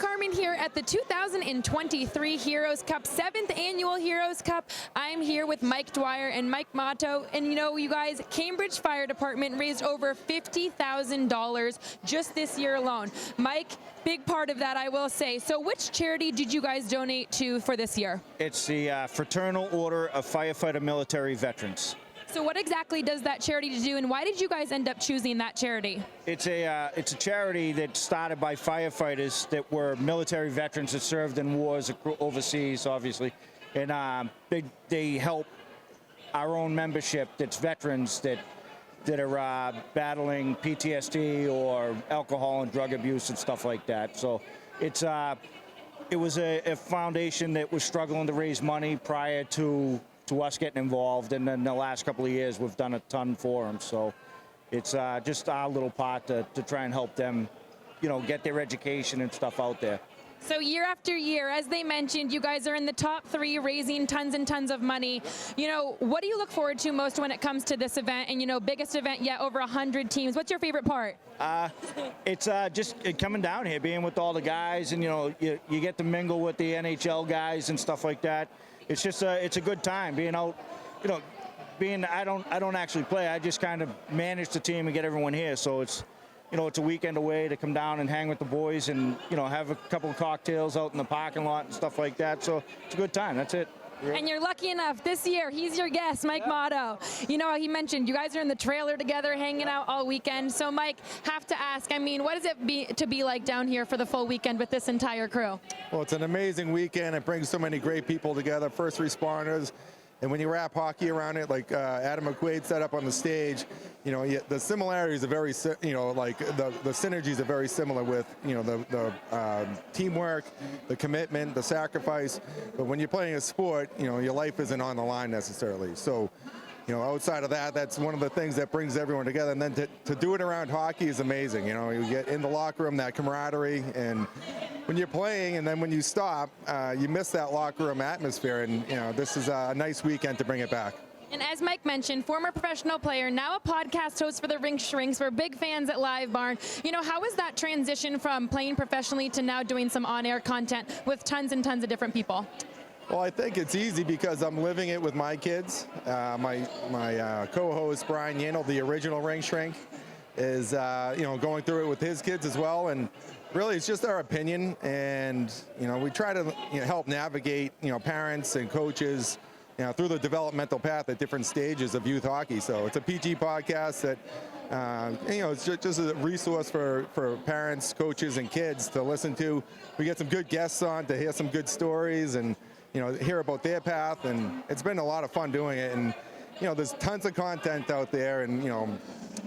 Carman here at the 2023 Heroes Cup, 7th Annual Heroes Cup. I'm here with Mike Dwyer and Mike Mottau, and you know, you guys, Cambridge Fire Department raised over $50,000 just this year alone. Mike, big part of that, I will say. So which charity did you guys donate to for this year? It's the Fraternal Order of Firefighter Military Veterans. So what exactly does that charity do, and why did you guys end up choosing that charity? It's a charity that started by firefighters that were military veterans that served in wars overseas, obviously, and they help our own membership that's veterans that are battling PTSD or alcohol and drug abuse and stuff like that. So it was a foundation that was struggling to raise money prior to us getting involved, and then the last couple of years we've done a ton for them. So it's just our little part to try and help them, you know, get their education and stuff out there. So year after year, as they mentioned, you guys are in the top 3, raising tons and tons of money. You know, what do you look forward to most when it comes to this event? And you know, biggest event yet, over 100 teams. What's your favorite part? It's just coming down here, being with all the guys, and you know, you get to mingle with the NHL guys and stuff like that. It's just it's a good time being out, you know, I don't actually play. I just kind of manage the team and get everyone here. So it's, you know, it's a weekend away to come down and hang with the boys and, you know, have a couple of cocktails out in the parking lot and stuff like that. So it's a good time. That's it. And you're lucky enough, this year, he's your guest, Mike Mottau. You know, he mentioned you guys are in the trailer together, hanging out all weekend. So, Mike, have to ask, I mean, what does it be like down here for the full weekend with this entire crew? Well, it's an amazing weekend. It brings so many great people together, first responders. And when you wrap hockey around it, like Adam McQuaid set up on the stage, you know, the similarities are very, you know, like the synergies are very similar with, you know, the teamwork, the commitment, the sacrifice. But when you're playing a sport, you know, your life isn't on the line necessarily. So, you know, outside of that, that's one of the things that brings everyone together. And then to do it around hockey is amazing. You know, you get in the locker room, that camaraderie, and when you're playing and then when you stop, you miss that locker room atmosphere. And, you know, this is a nice weekend to bring it back. And as Mike mentioned, former professional player, now a podcast host for the Rink Shrinks. We're big fans at LiveBarn. You know, how was that transition from playing professionally to now doing some on-air content with tons and tons of different people? Well, I think it's easy because I'm living it with my kids. My co-host, Brian Yandel, the original Rink Shrink, is you know, going through it with his kids as well. And really, it's just our opinion. And, you know, we try to, you know, help navigate, you know, parents and coaches, you know, through the developmental path at different stages of youth hockey. So it's a PG podcast that, you know, it's just a resource for parents, coaches, and kids to listen to. We get some good guests on to hear some good stories and, you know, hear about their path, and it's been a lot of fun doing it. And, you know, there's tons of content out there, and, you know,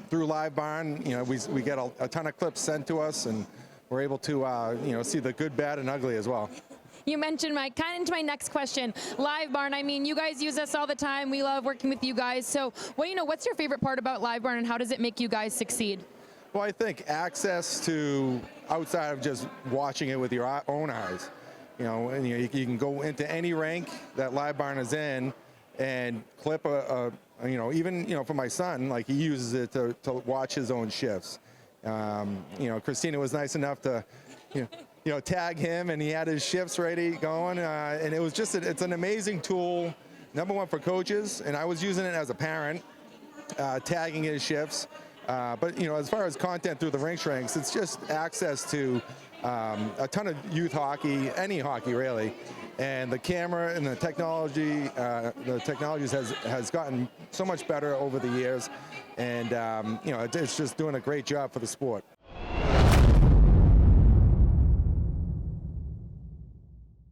through LiveBarn, you know, we get a ton of clips sent to us, and we're able to, you know, see the good, bad, and ugly as well. You mentioned, Mike, kind of into my next question, LiveBarn. I mean, you guys use us all the time. We love working with you guys. So, well, you know, what's your favorite part about LiveBarn, and how does it make you guys succeed? Well, I think access to outside of just watching it with your own eyes. You know, and you can go into any rank that LiveBarn is in and clip you know, even, you know, for my son, like he uses it to watch his own shifts. You know, Christina was nice enough to, you know, tag him, and he had his shifts ready going. And it was just, it's an amazing tool, number one for coaches, and I was using it as a parent, tagging his shifts. But, you know, as far as content through the Rink Shrinks, it's just access to a ton of youth hockey, any hockey really, and the camera and the technology has gotten so much better over the years, and you know, it's just doing a great job for the sport.